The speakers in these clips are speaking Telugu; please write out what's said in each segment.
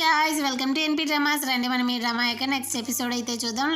Guys welcome to NP dramas. రండి మనం ఈ డ్రామా యొక్క నెక్స్ట్ ఎపిసోడ్ అయితే చూద్దాం.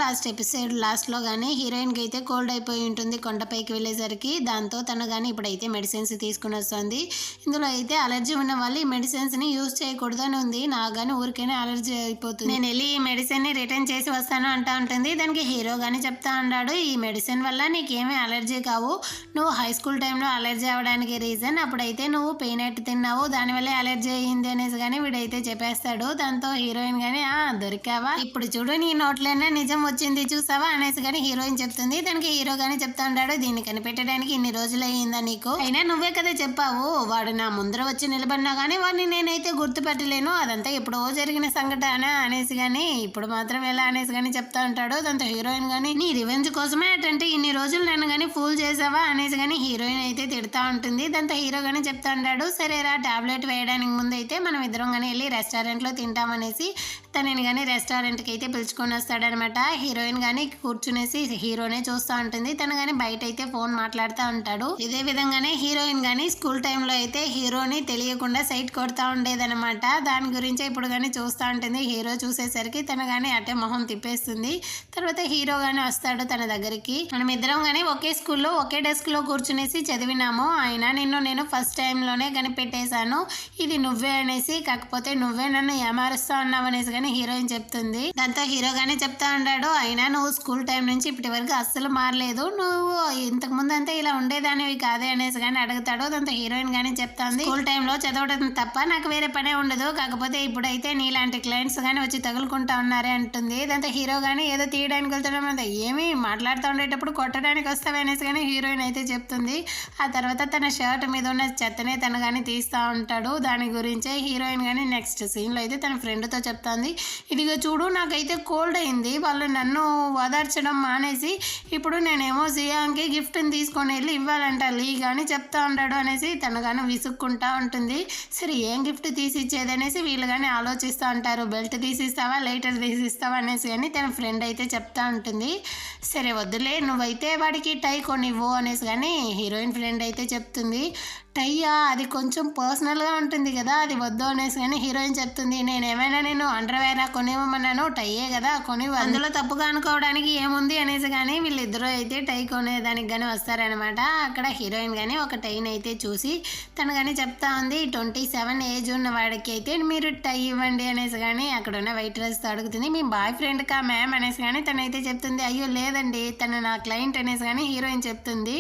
లాస్ట్లో కానీ హీరోయిన్కి అయితే కోల్డ్ అయిపోయి ఉంటుంది కొండపైకి వెళ్ళేసరికి. దాంతో తను కానీ ఇప్పుడైతే మెడిసిన్స్ తీసుకుని వస్తుంది. ఇందులో అయితే అలర్జీ ఉన్న వాళ్ళు ఈ మెడిసిన్స్ని యూజ్ చేయకూడదు అని ఉంది. నాకు కానీ ఊరికైనా అలర్జీ అయిపోతుంది, నేను వెళ్ళి ఈ మెడిసిన్ని రిటర్న్ చేసి వస్తాను అంటా ఉంటుంది. దానికి హీరో కానీ చెప్తా ఉన్నాడు, ఈ మెడిసిన్ వల్ల నీకేమీ అలర్జీ కావు, నువ్వు హై స్కూల్ టైంలో అలర్జీ అవ్వడానికి రీజన్ అప్పుడైతే నువ్వు పీనట్ తిన్నావు, దానివల్లే అలర్జీ అయ్యింది అనేసి కానీ వీడైతే చెప్పేస్తాడు. దాంతో హీరోయిన్ గానీ దొరికావా, ఇప్పుడు చూడు నీ నోట్లోనే నిజం వచ్చింది చూసావా అనేసి కానీ హీరోయిన్ చెప్తుంది. దానికి హీరో గానీ చెప్తా ఉంటాడు, దీన్ని కనిపెట్టడానికి ఇన్ని రోజులు అయ్యిందా నీకు, అయినా నువ్వే కదా చెప్పావు వాడు నా ముందర వచ్చి నిలబడినా కానీ వాడిని నేనైతే గుర్తుపెట్టలేను, అదంతా ఎప్పుడో జరిగిన సంఘటన అనేసి కానీ ఇప్పుడు మాత్రం ఎలా అనేసి కానీ చెప్తా ఉంటాడు. దాంతో హీరోయిన్ గానీ నీ రివెంజ్ కోసమే అంటే ఇన్ని రోజులు నన్ను కానీ ఫూల్ చేసావా అనేసి కానీ హీరోయిన్ అయితే తిడతా ఉంటుంది. దాంతో హీరో గానీ చెప్తా ఉంటాడు, సరేరా టాబ్లెట్ వేయడానికి ముందు అయితే మనం ఇద్దరం కానీ వెళ్ళి రెస్టారెంట్లో తింటామనేసి తనని కానీ రెస్టారెంట్కి అయితే పిలుచుకొని వస్తాడనమాట. హీరోయిన్ కానీ కూర్చునేసి హీరోనే చూస్తూ ఉంటుంది, తను కానీ బయట అయితే ఫోన్ మాట్లాడుతూ ఉంటాడు. ఇదే విధంగానే హీరోయిన్ కానీ స్కూల్ టైంలో అయితే హీరోని తెలియకుండా సైట్ కొడతా ఉండేదనమాట. దాని గురించి ఇప్పుడు కానీ చూస్తూ ఉంటుంది. హీరో చూసేసరికి తను కానీ అటే మొహం తిప్పేస్తుంది. తర్వాత హీరో కానీ వస్తాడు తన దగ్గరికి. మనం ఇద్దరం కానీ ఒకే స్కూల్లో ఒకే డెస్క్లో కూర్చునేసి చదివినాము, అయినా నిన్ను నేను ఫస్ట్ టైంలోనే కనిపెట్టేశాను, ఇది నువ్వే అనేసి, కాకపోతే నువ్వే నన్ను ఏమారుస్తా ఉన్నావు అనేసి కానీ హీరోయిన్ చెప్తుంది. దాంతో హీరో గానీ చెప్తా ఉంటాడు, అయినా నువ్వు స్కూల్ టైం నుంచి ఇప్పటి వరకు అస్సలు మారలేదు, నువ్వు ఇంతకు ముందు అంతా ఇలా ఉండేదానివి కాదే అనేసి కానీ అడుగుతాడు. దాంతో హీరోయిన్ గానీ చెప్తాంది, స్కూల్ టైంలో చదవడం తప్ప నాకు వేరే పనే ఉండదు, కాకపోతే ఇప్పుడైతే నీలాంటి క్లయింట్స్ కానీ వచ్చి తగులుకుంటా ఉన్నారే అంటుంది. దాంతో హీరో గానీ ఏదో తీయడానికి వెళ్తాడు, ఏమి మాట్లాడుతూ ఉండేటప్పుడు కొట్టడానికి వస్తావే అనేసి కానీ హీరోయిన్ అయితే చెప్తుంది. ఆ తర్వాత తన షర్ట్ మీద ఉన్న చెత్తనే తను కానీ తీస్తూ ఉంటాడు. దాని గురించే హీరోయిన్ కానీ నెక్స్ట్ సీన్లో అయితే తన ఫ్రెండ్తో చెప్తుంది, ఇదిగో చూడు నాకైతే కోల్డ్ అయింది, వాళ్ళు నన్ను ఓదార్చడం మానేసి ఇప్పుడు నేనేమో జియాంకి గిఫ్ట్ని తీసుకొని వెళ్ళి ఇవ్వాలంట లీ కానీ చెప్తా ఉంటాడు అనేసి తను కానీ విసుక్కుంటా ఉంటుంది. సరే ఏం గిఫ్ట్ తీసిచ్చేది అనేసి వీళ్ళు కానీ ఆలోచిస్తూ ఉంటారు, బెల్ట్ తీసిస్తావా లైటర్ తీసిస్తావా అనేసి కానీ తన ఫ్రెండ్ అయితే చెప్తా ఉంటుంది. సరే వద్దులే నువ్వైతే వాడికి టై కొనివ్వు అనేసి కానీ హీరోయిన్ ఫ్రెండ్ అయితే చెప్తుంది. టైయా అది కొంచెం పర్సనల్గా ఉంటుంది కదా, అది వద్దు అనేసి కానీ హీరోయిన్ చెప్తుంది, నేనేమైనా నేను అండర్వేరా కొనివ్వమన్నాను, టైయే కదా కొనివ్వు, అందులో తప్పుగా అనుకోవడానికి ఏముంది అనేసి కానీ వీళ్ళిద్దరూ అయితే టై కొనేదానికి కానీ వస్తారనమాట. అక్కడ హీరోయిన్ కానీ ఒక టైని అయితే చూసి తను కానీ చెప్తా ఉంది, 27 ఏజ్ ఉన్న వాడికి అయితే మీరు టై ఇవ్వండి అనేసి కానీ అక్కడ ఉన్న వెయిట్రెస్ అడుగుతుంది, మీ బాయ్ ఫ్రెండ్ కా మ్యామ్ అనేసి కానీ తనైతే చెప్తుంది, అయ్యో లేదండి తను నా క్లయింట్ అనేసి కానీ హీరోయిన్ చెప్తుంది.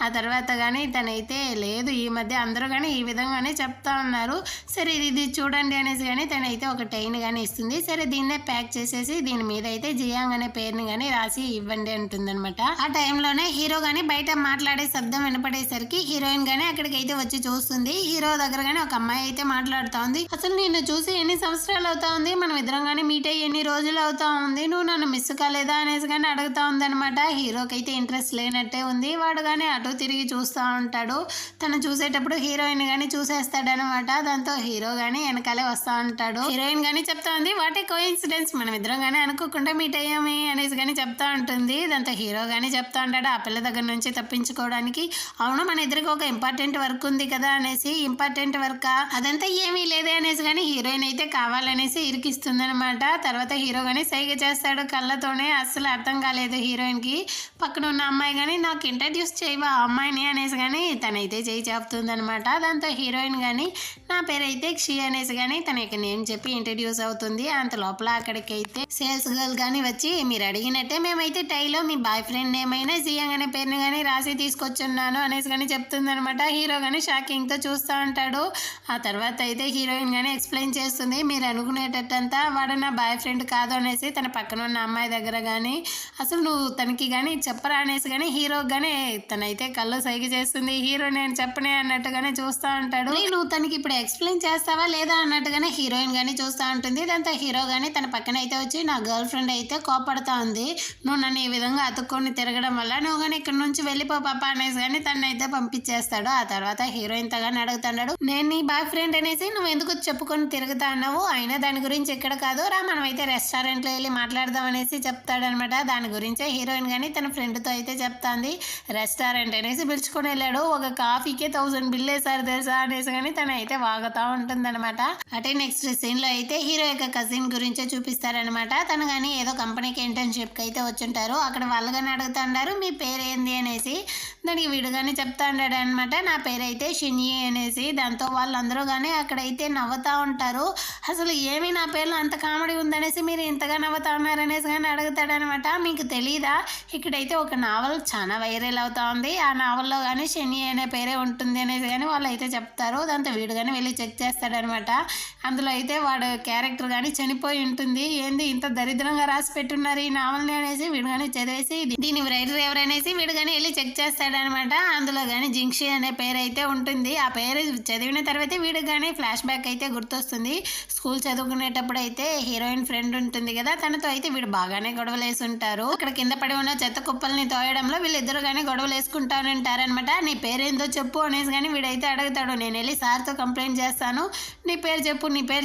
ఆ తర్వాత కానీ తనైతే లేదు ఈ మధ్య అందరూ కానీ ఈ విధంగానే చెప్తా ఉన్నారు, సరే ఇది చూడండి అనేసి కానీ తనైతే ఒక టైన్ కానీ ఇస్తుంది. సరే దీన్నే ప్యాక్ చేసేసి దీని మీద అయితే జియాంగ్ అనే పేరుని కానీ రాసి ఇవ్వండి అంటుందన్నమాట. ఆ టైంలోనే హీరో కానీ బయట మాట్లాడే శబ్దం వినపడేసరికి హీరోయిన్ గానీ అక్కడికైతే వచ్చి చూస్తుంది. హీరో దగ్గర కానీ ఒక అమ్మాయి అయితే మాట్లాడుతూ ఉంది, అసలు నిన్ను చూసి ఎన్ని సంవత్సరాలు అవుతా ఉంది, మనం ఇద్దరం కానీ మీట్ అయ్యి ఎన్ని రోజులు అవుతా ఉంది, నువ్వు నన్ను మిస్ కాలేదా అనేసి కానీ అడుగుతా ఉంది అనమాట. హీరోకి అయితే ఇంట్రెస్ట్ లేనట్టే ఉంది, వాడు కానీ అటు తిరిగి చూస్తూ ఉంటాడు. తను చూసేటప్పుడు హీరోయిన్ గానీ చూసేస్తాడనమాట. దాంతో హీరో గానీ వెనకాలే వస్తా ఉంటాడు. హీరోయిన్ గానీ చెప్తా ఉంది, వాటే కోఇన్సిడెన్స్ మనం ఇద్దరం గానీ అనుకోకుండా మీట్ అయ్యామి అనేసి కానీ చెప్తా ఉంటుంది. దాంతో హీరో గానీ చెప్తా ఉంటాడు, ఆ పిల్ల దగ్గర నుంచి తప్పించుకోవడానికి, అవును మన ఇద్దరికి ఒక ఇంపార్టెంట్ వర్క్ ఉంది కదా అనేసి, ఇంపార్టెంట్ వర్క్ అదంతా ఏమీ లేదే అనేసి కానీ హీరోయిన్ అయితే కావాలనేసి ఇరికిస్తుంది అనమాట. తర్వాత హీరో గానీ సైగ చేస్తాడు కళ్ళతోనే, అస్సలు అర్థం కాలేదు హీరోయిన్ కి. పక్కన ఉన్న అమ్మాయి గానీ నాకు ఇంట్రడ్యూస్ చేయవా ఆ అమ్మాయిని అనేసి కానీ తనైతే చేయి చెప్తుంది అనమాట. దాంతో హీరోయిన్ కానీ నా పేరు అయితే క్షి అనేసి కానీ తన యొక్క నేమ్ చెప్పి ఇంట్రడ్యూస్ అవుతుంది. అంత లోపల అక్కడికైతే సేల్స్ గర్ల్ కానీ వచ్చి, మీరు అడిగినట్టే మేమైతే టైలో మీ బాయ్ ఫ్రెండ్ నేమ్ అయినా జియాంగ్ అనే పేరుని కానీ రాసి తీసుకొచ్చున్నాను అనేసి కానీ చెప్తుంది అనమాట. హీరో కానీ షాకింగ్ తో చూస్తూ ఉంటాడు. ఆ తర్వాత అయితే హీరోయిన్ కానీ ఎక్స్ప్లెయిన్ చేస్తుంది, మీరు అనుకునేటట్టంతా వాడు నా బాయ్ ఫ్రెండ్ కాదు అనేసి తన పక్కన ఉన్న అమ్మాయి దగ్గర కానీ, అసలు నువ్వు తనకి కానీ చెప్పరా అనేసి కానీ హీరో కానీ తనైతే కళ్ళు సైగ చేస్తుంది. హీరో నేను చెప్పనే అన్నట్టుగానే చూస్తూ ఉంటాడు. నువ్వు తనకి ఇప్పుడు ఎక్స్ప్లెయిన్ చేస్తావా లేదా అన్నట్టుగానే హీరోయిన్ గానీ చూస్తూ ఉంటుంది. దాంతో హీరో గానీ తన పక్కన అయితే వచ్చి, నా గర్ల్ ఫ్రెండ్ అయితే కోపడతా ఉంది, నువ్వు నన్ను ఈ విధంగా అతుక్కొని తిరగడం వల్ల నువ్వు కానీ ఇక్కడ నుంచి వెళ్ళిపో పాప అనేసి కానీ తను అయితే పంపించేస్తాడు. ఆ తర్వాత హీరోయిన్ తో కానీ అడుగుతాడు, నేను నీ బాయ్ ఫ్రెండ్ అనేసి నువ్వు ఎందుకు చెప్పుకొని తిరుగుతా అన్నావు, అయినా దాని గురించి ఎక్కడ కాదు రా మనం అయితే రెస్టారెంట్లో వెళ్ళి మాట్లాడదాం అనేసి చెప్తాడనమాట. దాని గురించే హీరోయిన్ గానీ తన ఫ్రెండ్తో అయితే చెప్తాంది, రెస్టారెంట్ అనేసి పిలుచుకొని వెళ్ళాడు, ఒక కాఫీకే 1000 10,000 బిల్ వేసారు తెలుసా అనేసి కానీ తను అయితే వాగుతూ ఉంటుందన్నమాట. అంటే నెక్స్ట్ సీన్ లో అయితే హీరో యొక్క కజిన్ గురించే చూపిస్తారనమాట. తను కానీ ఏదో కంపెనీకి ఇంటర్న్షిప్ కి అయితే వచ్చుంటారు. అక్కడ వాళ్ళు కానీ అడుగుతుంటారు మీ పేరు ఏంది అనేసి. దానికి వీడు కానీ చెప్తా ఉంటాడు అనమాట, నా పేరైతే షిన్యే అనేసి. దాంతో వాళ్ళందరూ కానీ అక్కడైతే నవ్వుతా ఉంటారు. అసలు ఏమి నా పేర్లో అంత కామెడీ ఉందనేసి మీరు ఇంతగా నవ్వుతా ఉన్నారనేసి కానీ అడుగుతాడనమాట. మీకు తెలీదా, ఇక్కడైతే ఒక నావల్ చాలా వైరల్ అవుతా ఉంది, ఆ నావల్లో కానీ షిన్యే అనే పేరే ఉంటుంది అనేసి కానీ వాళ్ళు అయితే చెప్తారు. దాంతో వీడు కానీ వెళ్ళి చెక్ చేస్తాడనమాట. అందులో అయితే వాడు క్యారెక్టర్ కానీ చనిపోయి ఉంటుంది. ఏంది ఇంత దరిద్రంగా రాసి పెట్టున్నారు ఈ నావల్ని అనేసి వీడు కానీ చదివేసి దీని రైటర్ ఎవరనేసి వీడు కానీ వెళ్ళి చెక్ చేస్తాడనమాట. అందులో కానీ జింక్షి అనే పేరు అయితే ఉంటుంది. ఆ పేరు చదివిన తర్వాత వీడికి కానీ ఫ్లాష్ బ్యాక్ అయితే గుర్తొస్తుంది. స్కూల్ చదువుకునేటప్పుడు అయితే హీరోయిన్ ఫ్రెండ్ ఉంటుంది కదా, తనతో అయితే వీడు బాగానే గొడవలు వేసి ఉంటారు. అక్కడ కింద పడి ఉన్న చెత్త కుప్పల్ని తోయడంలో వీళ్ళిద్దరు కానీ గొడవలు వేసుకుంటారంటారనమాట. నీ పేరేందో చెప్పు అనేసి కానీ వీడైతే అడుగుతాడు. నేను వెళ్ళి సార్తో కంప్లైంట్ చేస్తాను, నీ పేరు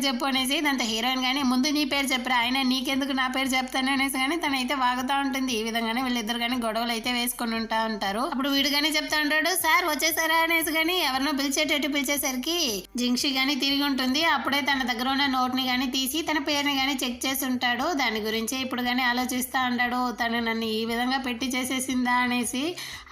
చెప్పు అనేసి. దాంతో హీరోయిన్ కానీ ముందు నీ పేరు చెప్పరా, ఆయన నీకెందుకు నా పేరు చెప్తాను అనేసి కానీ తనైతే వాగుతూ ఉంటుంది. ఈ విధంగానే వీళ్ళిద్దరు కానీ గొడవలు అయితే వేసుకుని ఉంటారు. అప్పుడు వీడు కానీ చెప్తా ఉంటాడు, సార్ వచ్చేసారా అనేసి కానీ ఎవరినో పిలిచేసరికి జింక్షి కానీ తిరిగి ఉంటుంది. అప్పుడే తన దగ్గర ఉన్న నోట్ ని కానీ తీసి తన పేరుని కానీ చెక్ చేసి ఉంటాడు. దాని గురించి ఇప్పుడు కానీ ఆలోచిస్తూ ఉంటాడు, తను నన్ను ఈ విధంగా పెట్టి చేసేసిందా అనేసి.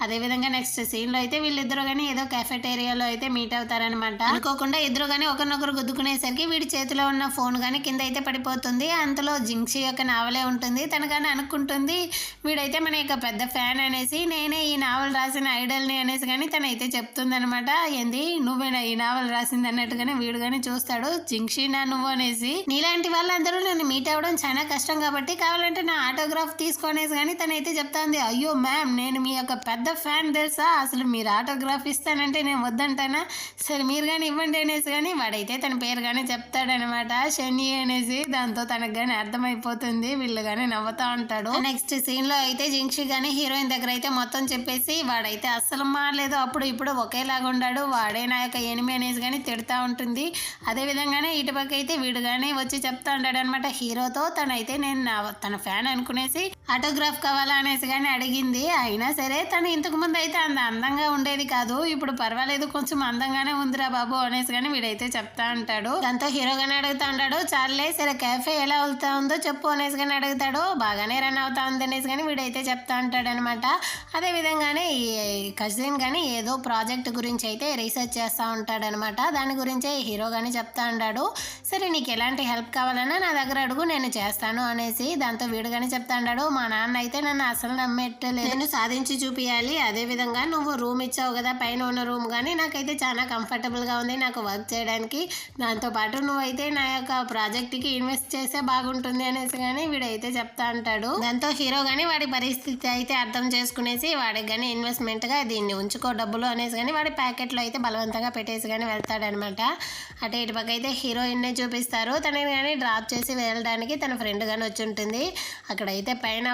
అదే విధంగా నెక్స్ట్ సీన్ లో అయితే వీళ్ళిద్దరు కానీ ఏదో కెఫెటేరియాలో అయితే మీట్ అవుతారనమాట. అనుకోకుండా ఇద్దరు కానీ ఒకరినొకరు గుద్దుకునేసరికి వీడి చేతిలో ఉన్న ఫోన్ కానీ కింద అయితే పడిపోతుంది. అంతలో జింక్షి యొక్క నావలే ఉంటుంది. తను కానీ అనుకుంటుంది వీడైతే మన యొక్క పెద్ద ఫ్యాన్ అనేసి, నేనే ఈ నావల్ రాసిన ఐడల్ని అనేసి కానీ తనైతే చెప్తుంది అనమాట. ఏంది నువ్వేనా ఈ నావల్ రాసింది అన్నట్టుగానే వీడు కానీ చూస్తాడు. జింక్షినా నువ్వు అనేసి, నీలాంటి వాళ్ళందరూ నన్ను మీట్ అవ్వడం చాలా కష్టం కాబట్టి కావాలంటే నా ఆటోగ్రాఫ్ తీసుకొనేసి కానీ తనైతే చెప్తాంది. అయ్యో మ్యామ్, నేను మీ యొక్క పెద్ద ఫ్యాన్ తెలుసా, అసలు మీరు ఆటోగ్రాఫ్ ఇస్తానంటే నేను వద్దంటానా, సరే మీరు కానీ ఇవ్వండి అనేసి కానీ వాడైతే తన పేరు కానీ చెప్తాడనమాట, షని అనేసి. దాంతో తనకు కానీ అర్థమైపోతుంది. వీళ్ళు కానీ నవ్వుతా ఉంటాడు. నెక్స్ట్ సీన్ లో అయితే జింక్షి కానీ హీరోయిన్ దగ్గర అయితే మొత్తం చెప్పేసి వాడైతే అస్సలు మారలేదు, అప్పుడు ఇప్పుడు ఒకేలాగా ఉన్నాడు, వాడే నా యొక్క ఎనిమి అనేసి కానీ తిడతా ఉంటుంది. అదే విధంగానే ఇటుపక్క అయితే వీడు కానీ వచ్చి చెప్తా ఉంటాడు అనమాట హీరోతో. తనైతే నేను తన ఫ్యాన్ అనుకునేసి ఆటోగ్రాఫ్ కావాలా అనేసి కానీ అడిగింది. అయినా సరే తను ఇంతకు ముందు అయితే అంత అందంగా ఉండేది కాదు, ఇప్పుడు పర్వాలేదు కొంచెం అందంగానే ఉందిరా బాబు అనేసి కానీ వీడైతే చెప్తా ఉంటాడు. దాంతో హీరో గానీ అడుగుతా ఉంటాడు, చాలే సరే కేఫే ఎలా వెళ్తా ఉందో చెప్పు అనేసి కానీ అడుగుతాడు. బాగానే రన్ అవుతా ఉంది అనేసి కానీ వీడైతే చెప్తా ఉంటాడు అనమాట. అదే విధంగానే ఈ కజిన్ కానీ ఏదో ప్రాజెక్ట్ గురించి అయితే రీసెర్చ్ చేస్తూ ఉంటాడనమాట. దాని గురించే హీరో కానీ చెప్తా ఉంటాడు, సరే నీకు ఎలాంటి హెల్ప్ కావాలన్నా నా దగ్గర అడుగు నేను చేస్తాను అనేసి. దాంతో వీడు కానీ చెప్తా ఉంటాడు, మా నాన్న అయితే నన్ను అసలు నమ్మేట్టలేదు, నేను సాధించి చూపించాలి. అదే విధంగా నువ్వు రూమ్ ఇచ్చావు కదా, పైన ఉన్న రూమ్ కానీ నాకైతే చాలా కంఫర్టబుల్గా ఉంది నాకు వర్క్ చేయడానికి. దాంతోపాటు నువ్వైతే నా యొక్క ప్రాజెక్ట్కి ఇన్వెస్ట్ చేస్తే బాగుంటుంది అనేసి కానీ వీడైతే చెప్తా ఉంటాడు. దాంతో హీరో కానీ వాడి పరిస్థితి అయితే అర్థం చేసుకునేసి వాడికి కానీ ఇన్వెస్ట్మెంట్గా దీన్ని ఉంచుకో డబ్బులు అనేసి కానీ వాడి ప్యాకెట్లో అయితే బలవంతంగా పెట్టేసి కానీ వెళ్తాడనమాట. అటు ఇటు పక్క అయితే హీరోయిన్నే చూపిస్తారు. తనని కానీ డ్రాప్ చేసి వెళ్ళడానికి తన ఫ్రెండ్ కానీ వచ్చి ఉంటుంది. అక్కడైతే పైన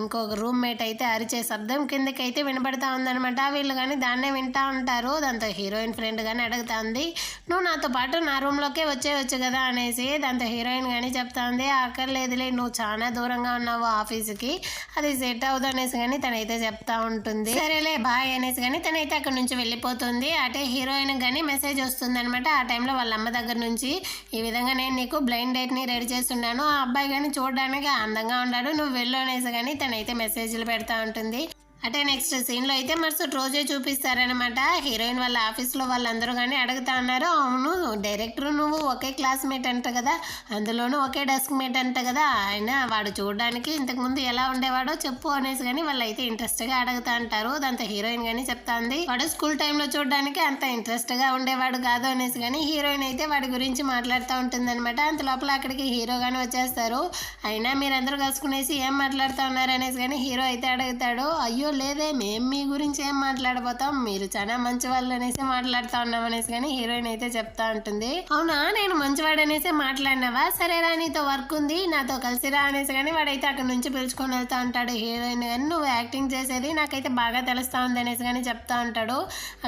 ఇంకొక రూమ్ మేట్ అయితే అరిచే శబ్దం కిందకి అయితే వినపడతా ఉందనమాట. వీళ్ళు కానీ దాన్నే వింటా ఉంటారు. దాంతో హీరోయిన్ ఫ్రెండ్ కానీ అడుగుతా ఉంది, నువ్వు నాతో పాటు నా రూమ్లోకే వచ్చేయచ్చు కదా అనేసి. దాంతో హీరోయిన్ కానీ చెప్తా ఉంది, అక్కర్లేదులే నువ్వు చాలా దూరంగా ఉన్నావు ఆఫీస్కి, అది సెట్ అవుతుంది అనేసి కానీ తనైతే చెప్తా ఉంటుంది. సరేలే బాయ్ అనేసి కానీ తనైతే అక్కడ నుంచి వెళ్ళిపోతుంది. అటే హీరోయిన్ కానీ మెసేజ్ వస్తుంది అనమాట. ఆ టైంలో వాళ్ళ అమ్మ దగ్గర నుంచి, ఈ విధంగా నేను నీకు బ్లైండ్ డేట్ని రెడీ చేస్తున్నాను, ఆ అబ్బాయి కానీ చూడడానికి అందంగా ఉన్నాడు, నువ్వు వెళ్ళు అనేసి కానీ తనైతే మెసేజ్లు పెడతా ఉంటుంది. అంటే నెక్స్ట్ సీన్లో అయితే మరుసటి రోజే చూపిస్తారనమాట. హీరోయిన్ వాళ్ళ ఆఫీస్లో వాళ్ళందరూ కానీ అడుగుతా ఉన్నారు, అవును డైరెక్టర్ నువ్వు ఒకే క్లాస్మేట్ అంట కదా, అందులోనూ ఒకే డెస్క్ మేట్ అంట కదా, ఆయన వాడు చూడడానికి ఇంతకుముందు ఎలా ఉండేవాడో చెప్పు అనేసి కానీ వాళ్ళు అయితే ఇంట్రెస్ట్గా అడుగుతా అంటారు. దాంతో హీరోయిన్ కానీ చెప్తా ఉంది, వాడు స్కూల్ టైంలో చూడడానికి అంత ఇంట్రెస్ట్గా ఉండేవాడు కాదు అనేసి కానీ హీరోయిన్ అయితే వాడి గురించి మాట్లాడుతూ ఉంటుందన్నమాట. అంత లోపల అక్కడికి హీరో కానీ వచ్చేస్తారు. అయినా మీరందరూ కలుసుకునేసి ఏం మాట్లాడుతూ ఉన్నారు అనేసి కానీ హీరో అయితే అడుగుతాడు, అయ్యో లేదే మేము మీ గురించి ఏం మాట్లాడబోతాం, మీరు చాలా మంచి వాళ్ళు అనేసి మాట్లాడుతూ ఉన్నాం అనేసి కానీ హీరోయిన్ అయితే చెప్తా ఉంటుంది. అవునా నేను మంచివాడు అనేసి మాట్లాడినావా, సరేరా నీతో వర్క్ ఉంది నాతో కలిసిరా అనేసి కానీ వాడైతే అక్కడ నుంచి పిలుచుకొని వెళ్తా ఉంటాడు. హీరోయిన్ కానీ నువ్వు యాక్టింగ్ చేసేది నాకైతే బాగా తెలుస్తా ఉంది అనేసి కానీ చెప్తా ఉంటాడు.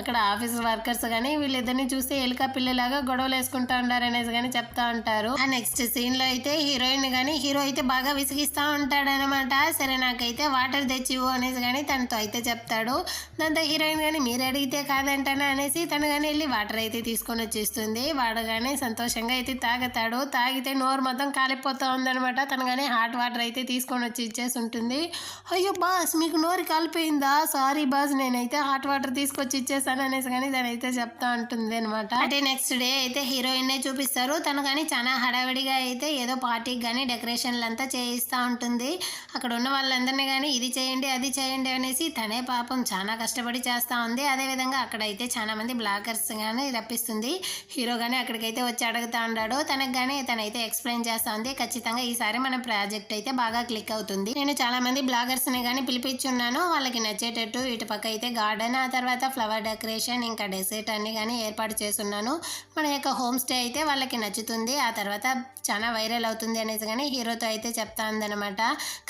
అక్కడ ఆఫీస్ వర్కర్స్ కానీ వీళ్ళిద్దరిని చూస్తే ఎలుక పిల్లలాగా గొడవలు వేసుకుంటా ఉంటారు అనేసి కానీ చెప్తా ఉంటారు. ఆ నెక్స్ట్ సీన్ లో అయితే హీరోయిన్ కానీ హీరో అయితే బాగా విసిగిస్తా ఉంటాడు అనమాట. సరే నాకైతే వాటర్ తెచ్చివు అనేసి కానీ తనతో అయితే చెప్తాడు. దాంతో హీరోయిన్ కానీ మీరు అడిగితే కాదంటానా అనేసి తను కానీ వెళ్ళి వాటర్ అయితే తీసుకొని వచ్చేస్తుంది. వాడు కానీ సంతోషంగా అయితే తాగుతాడు. తాగితే నోరు మొత్తం కాలిపోతూ ఉందనమాట. తను కానీ హాట్ వాటర్ అయితే తీసుకొని వచ్చి ఇచ్చేసి ఉంటుంది. అయ్యో బాస్ మీకు నోరు కాలిపోయిందా, సారీ బాస్ నేనైతే హాట్ వాటర్ తీసుకొచ్చి ఇచ్చేసాను అనేసి కానీ దాని అయితే చెప్తా ఉంటుంది అనమాట. అంటే నెక్స్ట్ డే అయితే హీరోయిన్ చూపిస్తారు. తను కానీ చాలా హడావిడిగా అయితే ఏదో పార్టీకి కానీ డెకరేషన్లు అంతా చేయిస్తూ ఉంటుంది. అక్కడ ఉన్న వాళ్ళందరినీ కానీ ఇది చేయండి అది చేయండి అనేసి తనే పాపం చాలా కష్టపడి చేస్తూ ఉంది. అదేవిధంగా అక్కడైతే చాలా మంది బ్లాగర్స్ కానీ రప్పిస్తుంది. హీరో కానీ అక్కడికైతే వచ్చి అడుగుతా ఉన్నాడు. తనకు కానీ తనైతే ఎక్స్ప్లెయిన్ చేస్తూ ఉంది. ఖచ్చితంగా ఈసారి మన ప్రాజెక్ట్ అయితే బాగా క్లిక్ అవుతుంది. నేను చాలా మంది బ్లాగర్స్ని కానీ పిలిపించున్నాను. వాళ్ళకి నచ్చేటట్టు ఇటు పక్క అయితే గార్డెన్, ఆ తర్వాత ఫ్లవర్ డెకరేషన్, ఇంకా డెసర్ట్ అన్ని కానీ ఏర్పాటు చేస్తున్నాను. మన యొక్క హోమ్ స్టే అయితే వాళ్ళకి నచ్చుతుంది. ఆ తర్వాత చాలా వైరల్ అవుతుంది అనేసి కానీ హీరోతో అయితే చెప్తా ఉందనమాట.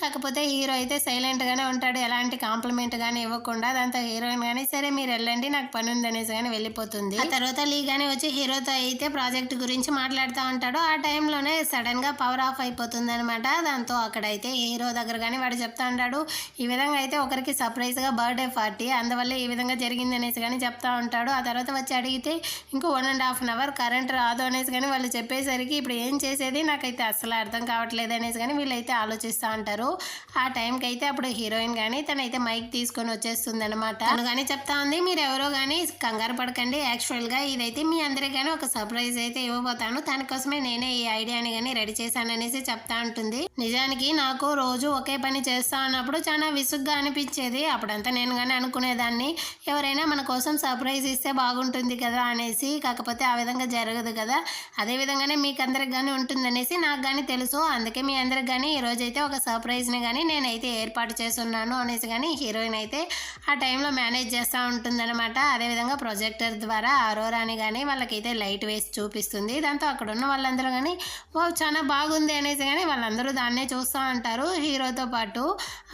కాకపోతే హీరో అయితే సైలెంట్గానే ఉంటాడు, ఎలాంటి కాంప్లిమెంట్ కానీ ఇవ్వకుండా. దాంతో హీరోయిన్ కానీ సరే మీరు వెళ్ళండి నాకు పని ఉంది అనేసి కానీ వెళ్ళిపోతుంది. ఆ తర్వాత లీ కానీ వచ్చి హీరోతో అయితే ప్రాజెక్ట్ గురించి మాట్లాడుతూ ఉంటాడు. ఆ టైంలోనే సడన్గా పవర్ ఆఫ్ అయిపోతుంది అనమాట. దాంతో అక్కడైతే హీరో దగ్గర కానీ వాడు చెప్తా ఉంటాడు, ఈ విధంగా అయితే ఒకరికి సర్ప్రైజ్గా బర్త్డే పార్టీ, అందువల్ల ఈ విధంగా జరిగింది అనేసి కానీ చెప్తా ఉంటాడు. ఆ తర్వాత వచ్చి అడిగితే ఇంకో 1.5 hour కరెంట్ రాదు అనేసి కానీ వాళ్ళు చెప్పేసరికి ఇప్పుడు ఏం చేసేది నాకైతే అస్సలు అర్థం కావట్లేదు అనేసి కానీ వీళ్ళైతే ఆలోచిస్తూ ఉంటారు. ఆ టైంకి అయితే అప్పుడు హీరోయిన్ కానీ తనైతే మైక్ తీసుకొని వచ్చేస్తుంది అనమాట. తను కానీ చెప్తా ఉంది, మీరు ఎవరో కానీ కంగారు పడకండి, యాక్చువల్గా ఇదైతే మీ అందరికీ కానీ ఒక సర్ప్రైజ్ అయితే ఇవ్వబోతాను, దానికోసమే నేనే ఈ ఐడియాని కానీ రెడీ చేశాను అనేసి చెప్తా ఉంటుంది. నిజానికి నాకు రోజు ఒకే పని చేస్తా ఉన్నప్పుడు చాలా విసుగ్గా అనిపించేది. అప్పుడంతా నేను కానీ అనుకునేదాన్ని ఎవరైనా మన కోసం సర్ప్రైజ్ ఇస్తే బాగుంటుంది కదా అనేసి. కాకపోతే ఆ విధంగా జరగదు కదా, అదే విధంగానే మీకు అందరికి కానీ ఉంటుందనేసి నాకు కానీ తెలుసు. అందుకే మీ అందరికి కానీ ఈరోజైతే ఒక సర్ప్రైజ్ని కానీ నేనైతే ఏర్పాటు చేస్తున్నాను అనేసి కానీ హీరోయిన్ అయితే ఆ టైంలో మేనేజ్ చేస్తూ ఉంటుందన్నమాట. అదేవిధంగా ప్రొజెక్టర్ ద్వారా అరోరాని కానీ వాళ్ళకైతే లైట్ వేసి చూపిస్తుంది. దాంతో అక్కడ ఉన్న వాళ్ళందరూ కానీ ఓ చాలా బాగుంది అనేసి కానీ వాళ్ళందరూ దాన్నే చూస్తూ ఉంటారు. హీరోతో పాటు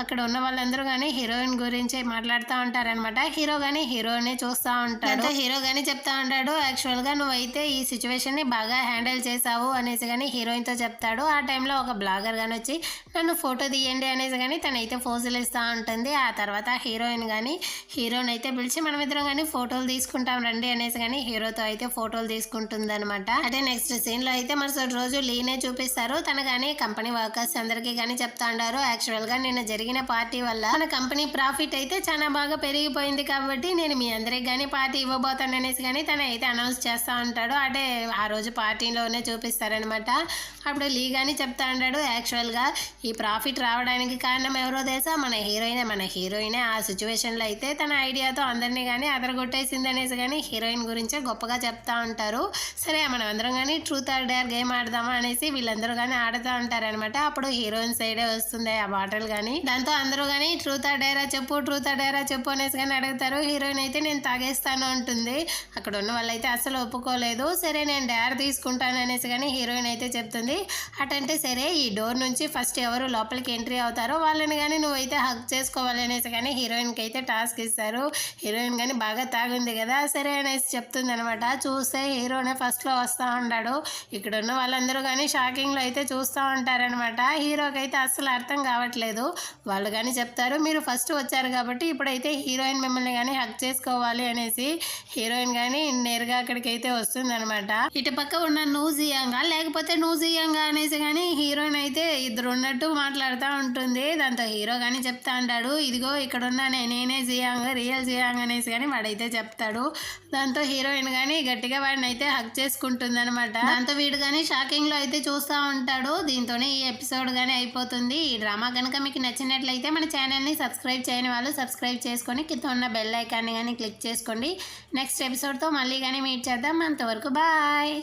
అక్కడ ఉన్న వాళ్ళందరూ కానీ హీరోయిన్ గురించి మాట్లాడుతూ ఉంటారనమాట. హీరో కానీ హీరోనే చూస్తూ ఉంటాడు. హీరో కానీ చెప్తా ఉంటాడు, యాక్చువల్గా నువ్వైతే ఈ సిచ్యువేషన్ని బాగా హ్యాండిల్ చేసావు అనేసి కానీ హీరోయిన్తో చెప్తాడు. ఆ టైంలో ఒక బ్లాగర్ కానీ వచ్చి నన్ను ఫోటో తీయండి అనేసి కానీ తనైతే ఫోజులు ఇస్తూ ఉంటుంది. ఆ తర్వాత హీరోయిన్ కానీ హీరోని అయితే పిలిచి మనమిద్దరం కానీ ఫోటోలు తీసుకుంటాం రండి అనేసి కానీ హీరోతో అయితే ఫోటోలు తీసుకుంటుంది అనమాట. అంటే నెక్స్ట్ సీన్లో అయితే మరుసటి రోజు లీనే చూపిస్తారు. తన కానీ కంపెనీ వర్కర్స్ అందరికీ కానీ చెప్తా ఉంటారు, యాక్చువల్గా నిన్న జరిగిన పార్టీ వల్ల మన కంపెనీ ప్రాఫిట్ అయితే చాలా బాగా పెరిగిపోయింది కాబట్టి నేను మీ అందరికి కానీ పార్టీ ఇవ్వబోతాను అనేసి కానీ తన అయితే అనౌన్స్ చేస్తూ ఉంటాడు. అంటే ఆ రోజు పార్టీలోనే చూపిస్తారనమాట. అప్పుడు లీ కానీ చెప్తా ఉంటాడు, యాక్చువల్గా ఈ ప్రాఫిట్ రావడానికి కారణం ఎవరో తెలుసా, మన హీరోయినే ఆ సిచ్యువేషన్లో అయితే తన ఐడియాతో అందరినీ కానీ అదరగొట్టేసింది అనేసి కానీ హీరోయిన్ గురించే గొప్పగా చెప్తా ఉంటారు. సరే మనం అందరం కానీ ట్రూత్ ఆర్ డేర్ గేమ్ ఆడదామా అనేసి వీళ్ళందరూ కానీ ఆడుతూ ఉంటారనమాట. అప్పుడు హీరోయిన్ సైడే వస్తుంది ఆ బాటిల్ కానీ. దాంతో అందరూ కానీ ట్రూత్ ఆర్ డేరా చెప్పు అనేసి కానీ అడుగుతారు. హీరోయిన్ అయితే నేను తాగేస్తాను అంటుంది. అక్కడ ఉన్న వాళ్ళైతే అసలు ఒప్పుకోలేదు. సరే నేను డేర్ తీసుకుంటాను అనేసి కానీ హీరోయిన్ అయితే చెప్తుంది. అటంటే సరే ఈ డోర్ నుంచి ఫస్ట్ ఎవరు లోపలికి ఎంట్రీ అవుతారో వాళ్ళని కానీ నువ్వైతే హక్ చేసుకోవాలి అనేసి కానీ హీరోయిన్కి అయితే టాస్క్ ఇస్తారు. హీరోయిన్ కానీ బాగా తాగుంది కదా, సరే అనేసి చెప్తుంది అనమాట. చూస్తే హీరోనే ఫస్ట్లో వస్తూ ఉంటాడు. ఇక్కడ ఉన్న వాళ్ళందరూ కానీ షాకింగ్లో అయితే చూస్తూ ఉంటారనమాట. హీరోకి అయితే అస్సలు అర్థం కావట్లేదు. వాళ్ళు కానీ చెప్తారు, మీరు ఫస్ట్ వచ్చారు కాబట్టి ఇప్పుడైతే హీరోయిన్ మిమ్మల్ని కానీ హక్ చేసుకోవాలి అనేసి. హీరోయిన్ కానీ నేరుగా అక్కడికి అయితే వస్తుంది అనమాట. ఇటు పక్క ఉన్న నువ్వు జియాంగా లేకపోతే నువ్వు జియాంగా అనేసి కానీ హీరోయిన్ అయితే ఇద్దరు ఉన్నట్టు మాట్లాడుతూ ఉంటుంది. దాంతో హీరో కానీ చెప్తా ఉంటాడు, ఇదిగో ఇక్కడ ఉన్న నేనే జియాంగ్, రియల్ జియాంగ్ అనేసి కానీ వాడైతే చెప్తాడు. దాంతో హీరోయిన్ కానీ గట్టిగా వాడిని అయితే హక్ చేసుకుంటుంది అనమాట. దాంతో వీడు కానీ షాకింగ్లో అయితే చూస్తూ ఉంటాడు. దీంతోనే ఈ ఎపిసోడ్ కానీ అయిపోతుంది. ఈ డ్రామా కనుక మీకు నచ్చినట్లయితే మన ఛానల్ని సబ్స్క్రైబ్ చేయని వాళ్ళు సబ్స్క్రైబ్ చేసుకొని కింద ఉన్న బెల్ ఐకాన్ని కానీ క్లిక్ చేసుకోండి. నెక్స్ట్ ఎపిసోడ్తో మళ్ళీ కానీ మీట్ చేద్దాం. అంతవరకు బాయ్.